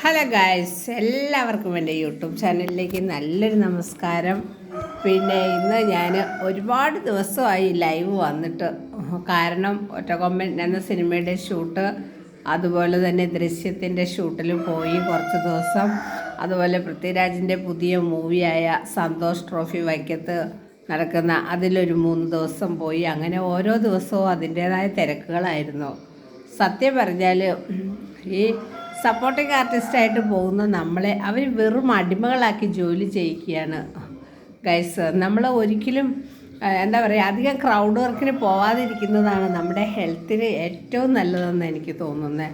Hello guys, എല്ലാവർക്കും എൻ്റെ YouTube ചാനലിലേക്ക് നല്ലൊരു നമസ്കാരം. പിന്നെ ഇന്ന് ഞാൻ ഒരുപാട് ദിവസമായി ലൈവ് വന്നിട്ട്, കാരണം ഒറ്റക്കൊമ്പൻ എന്ന സിനിമയുടെ ഷൂട്ട്, അതുപോലെ തന്നെ ദൃശ്യത്തിൻ്റെ ഷൂട്ടിൽ പോയി കുറച്ച് ദിവസം. അതുപോലെ പൃഥ്വിരാജിൻ്റെ പുതിയ മൂവിയായ സന്തോഷ് ട്രോഫി വൈക്കത്ത് നടക്കുന്ന അതിലൊരു 3 ദിവസം പോയി. അങ്ങനെ ഓരോ ദിവസവും അതിൻ്റേതായ തിരക്കുകളായിരുന്നു. സത്യം പറഞ്ഞാൽ ഈ സപ്പോർട്ടിംഗ് ആർട്ടിസ്റ്റായിട്ട് പോകുന്ന നമ്മളെ അവർ വെറും അടിമകളാക്കി ജോലി ചെയ്യിക്കുകയാണ് ഗൈസ്. നമ്മൾ ഒരിക്കലും എന്താ പറയുക, അധികം ക്രൗഡ് വർക്കിന് പോവാതിരിക്കുന്നതാണ് നമ്മുടെ ഹെൽത്തിന് ഏറ്റവും നല്ലതെന്ന് എനിക്ക് തോന്നുന്നത്.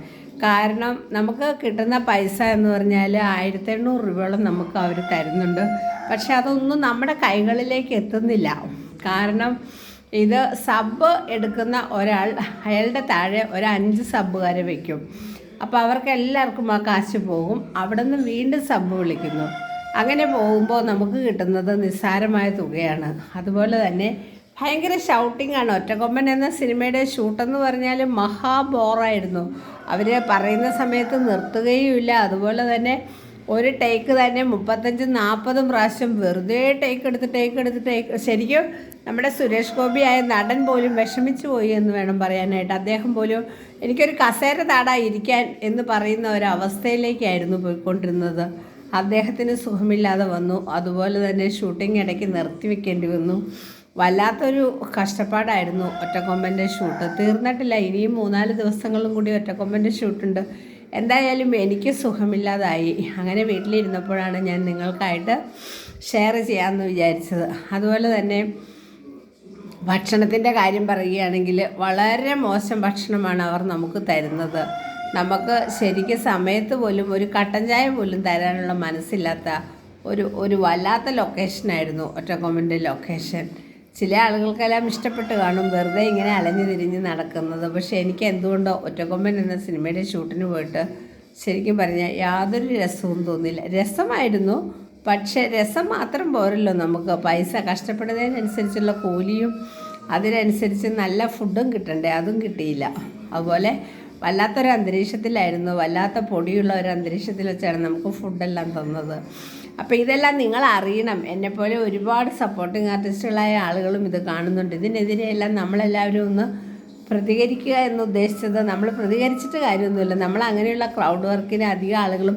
കാരണം നമുക്ക് കിട്ടുന്ന പൈസ എന്ന് പറഞ്ഞാൽ 1800 രൂപയോളം നമുക്ക് അവർ തരുന്നുണ്ട്. പക്ഷെ അതൊന്നും നമ്മുടെ കൈകളിലേക്ക് എത്തുന്നില്ല. കാരണം ഇത് സബ് എടുക്കുന്ന ഒരാൾ അയാളുടെ താഴെ ഒരു 5 സബ്ബുകാരെ വയ്ക്കും. അപ്പോൾ അവർക്ക് എല്ലാവർക്കും ആ കാശ് പോകും. അവിടെ നിന്ന് വീണ്ടും സബ് വിളിക്കുന്നു. അങ്ങനെ പോകുമ്പോൾ നമുക്ക് കിട്ടുന്നത് നിസ്സാരമായ തുകയാണ്. അതുപോലെ തന്നെ ഭയങ്കര ഷൗട്ടിംഗ് ആണ്. ഒറ്റക്കൊമ്പൻ എന്ന സിനിമയുടെ ഷൂട്ടെന്ന് പറഞ്ഞാൽ മഹാ ബോറായിരുന്നു. അവർ പറയുന്ന സമയത്ത് നിർത്തുകയുമില്ല. അതുപോലെ തന്നെ ഒരു ടേക്ക് തന്നെ 35-40 പ്രാവശ്യം വെറുതെ ടേക്ക് എടുത്ത് ശരിക്കും നമ്മുടെ സുരേഷ് ഗോപി ആയ നടൻ പോലും വിഷമിച്ചു പോയി എന്ന് വേണം പറയാനായിട്ട്. അദ്ദേഹം പോലും എനിക്കൊരു കസേര താടാ ഇരിക്കാൻ എന്ന് പറയുന്ന ഒരവസ്ഥയിലേക്കായിരുന്നു പോയിക്കൊണ്ടിരുന്നത്. അദ്ദേഹത്തിന് സുഖമില്ലാതെ വന്നു. അതുപോലെ തന്നെ ഷൂട്ടിംഗ് ഇടയ്ക്ക് നിർത്തിവെക്കേണ്ടി വന്നു. വല്ലാത്തൊരു കഷ്ടപ്പാടായിരുന്നു ഒറ്റക്കൊമ്പൻ്റെ ഷൂട്ട്. തീർന്നിട്ടില്ല, ഇനിയും 3-4 ദിവസങ്ങളും കൂടി ഒറ്റക്കൊമ്പൻ്റെ ഷൂട്ടുണ്ട്. എന്തായാലും എനിക്ക് സുഖമില്ലാതായി. അങ്ങനെ വീട്ടിലിരുന്നപ്പോഴാണ് ഞാൻ നിങ്ങൾക്കായിട്ട് ഷെയർ ചെയ്യാമെന്ന് വിചാരിച്ചത്. അതുപോലെ തന്നെ ഭക്ഷണത്തിൻ്റെ കാര്യം പറയുകയാണെങ്കിൽ വളരെ മോശം ഭക്ഷണമാണ് അവർ നമുക്ക് തരുന്നത്. നമുക്ക് ശരിക്കും സമയത്ത് പോലും ഒരു കട്ടൻ ചായ പോലും തരാനുള്ള മനസ്സില്ലാത്ത ഒരു വല്ലാത്ത ലൊക്കേഷനായിരുന്നു ഒറ്റക്കൊമ്പൻ്റെ ലൊക്കേഷൻ. ചില ആളുകൾക്കെല്ലാം ഇഷ്ടപ്പെട്ട് കാണും വെറുതെ ഇങ്ങനെ അലഞ്ഞു തിരിഞ്ഞ് നടക്കുന്നത്. പക്ഷേ എനിക്ക് എന്തുകൊണ്ടോ ഒറ്റക്കൊമ്പൻ എന്ന സിനിമയുടെ ഷൂട്ടിന് പോയിട്ട് ശരിക്കും പറഞ്ഞാൽ യാതൊരു രസവും തോന്നിയില്ല. രസമായിരുന്നു, പക്ഷേ രസം മാത്രം പോരല്ലോ, നമുക്ക് പൈസ കഷ്ടപ്പെടുന്നതിനനുസരിച്ചുള്ള കൂലിയും അതിനനുസരിച്ച് നല്ല ഫുഡും കിട്ടണ്ടേ, അതും കിട്ടിയില്ല. അതുപോലെ വല്ലാത്തൊരു അന്തരീക്ഷത്തിലായിരുന്നു, വല്ലാത്ത പൊടിയുള്ള ഒരു അന്തരീക്ഷത്തിൽ വെച്ചാണ് നമുക്ക് ഫുഡെല്ലാം തന്നത്. അപ്പോൾ ഇതെല്ലാം നിങ്ങൾ അറിയണം. എന്നെപ്പോലെ ഒരുപാട് സപ്പോർട്ടിങ് ആർട്ടിസ്റ്റുകളായ ആളുകളും ഇത് കാണുന്നുണ്ട്. ഇതിനെതിരെയെല്ലാം നമ്മളെല്ലാവരും ഒന്ന് പ്രതികരിക്കുക എന്ന് ഉദ്ദേശിച്ചത്. നമ്മൾ പ്രതികരിച്ചിട്ട് കാര്യമൊന്നുമില്ല. നമ്മൾ അങ്ങനെയുള്ള ക്രൗഡ് വർക്കിന് അധികം ആളുകളും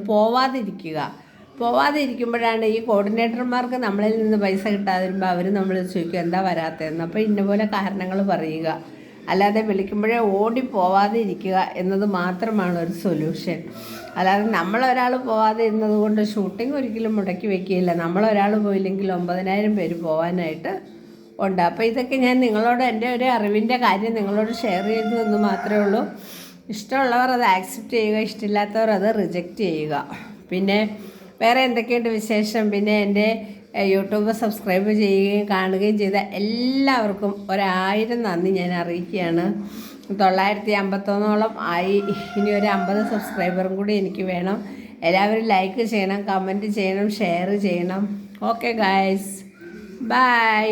പോവാതിരിക്കുമ്പോഴാണ് ഈ കോർഡിനേറ്റർമാർക്ക് നമ്മളിൽ നിന്ന് പൈസ കിട്ടാതെ വരുമ്പോൾ അവർ നമ്മൾ ചോദിക്കും എന്താ വരാത്തതെന്ന്. അപ്പോൾ ഇന്നപോലെ കാരണങ്ങൾ പറയുക, അല്ലാതെ വിളിക്കുമ്പോഴേ ഓടിപ്പോവാതെ ഇരിക്കുക എന്നത് മാത്രമാണ് ഒരു സൊല്യൂഷൻ. അല്ലാതെ നമ്മളൊരാൾ പോവാതെ ഇരുന്നത് കൊണ്ട് ഷൂട്ടിംഗ് ഒരിക്കലും മുടക്കി വയ്ക്കുകയില്ല. നമ്മളൊരാൾ പോയില്ലെങ്കിൽ 9000 പേര് പോകാനായിട്ട് ഉണ്ട്. അപ്പോൾ ഇതൊക്കെ ഞാൻ നിങ്ങളോട് എൻ്റെ ഒരു അറിവിൻ്റെ കാര്യം നിങ്ങളോട് ഷെയർ ചെയ്തു എന്ന് മാത്രമേ ഉള്ളൂ. ഇഷ്ടമുള്ളവർ അത് ആക്സെപ്റ്റ് ചെയ്യുക, ഇഷ്ടമില്ലാത്തവർ അത് റിജക്റ്റ് ചെയ്യുക. പിന്നെ വേറെ എന്തൊക്കെയുണ്ട് വിശേഷം? പിന്നെ എൻ്റെ യൂട്യൂബ് സബ്സ്ക്രൈബ് ചെയ്യുകയും കാണുകയും ചെയ്ത എല്ലാവർക്കും 1000 നന്ദി ഞാൻ അറിയിക്കുകയാണ്. 951 ആയി. ഇനി ഒരു 50 സബ്സ്ക്രൈബറും കൂടി എനിക്ക് വേണം. എല്ലാവരും ലൈക്ക് ചെയ്യണം, കമൻറ്റ് ചെയ്യണം, ഷെയർ ചെയ്യണം. Okay guys, by.